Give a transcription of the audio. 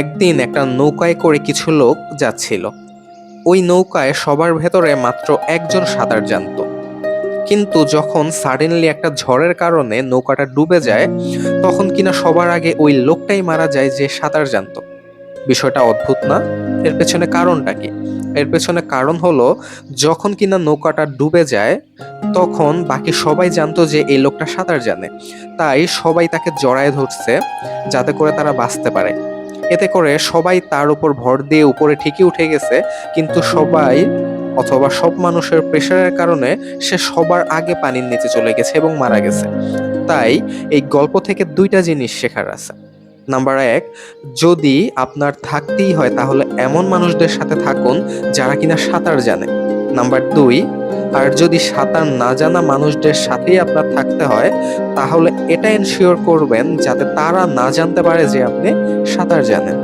একদিন একটা নৌকায় করে কিছু লোক যাচ্ছিল। ওই নৌকায় সবার ভেতরে মাত্র একজন সাঁতার জানতো। কিন্তু যখন সাডেনলি একটা ঝড়ের কারণে নৌকাটা ডুবে যায়, তখন কিনা সবার আগে ওই লোকটাই মারা যায় যে সাঁতার জানতো। বিষয়টা অদ্ভুত না? এর পেছনে কারণটা কি? এর পেছনে কারণ হলো, যখন কিনা নৌকাটা ডুবে যায়, তখন বাকি সবাই জানতো যে এই লোকটা সাঁতার জানে। তাই সবাই তাকে জড়ায় ধরছে যাতে করে তারা বাঁচতে পারে। এতে করে সবাই তার উপর ভর দিয়ে উপরে ঠিকই উঠে গেছে, কিন্তু সবাই অথবা সব মানুষের প্রেশারের কারণে সে সবার আগে পানির নিচে চলে গেছে এবং মারা গেছে। তাই এই গল্প থেকে দুইটা জিনিস শেখার আছে। নাম্বার এক, যদি আপনার থাকতেই হয় তাহলে এমন মানুষদের সাথে থাকুন যারা কিনা সাঁতার জানে। নাম্বার দুই, আর যদি সাঁতার না জানা মানুষদের সাথেই আপনার থাকতে হয়, তাহলে এটা এনশিওর করবেন যাতে তারা না জানতে পারে যে আপনি সাঁতার জানেন।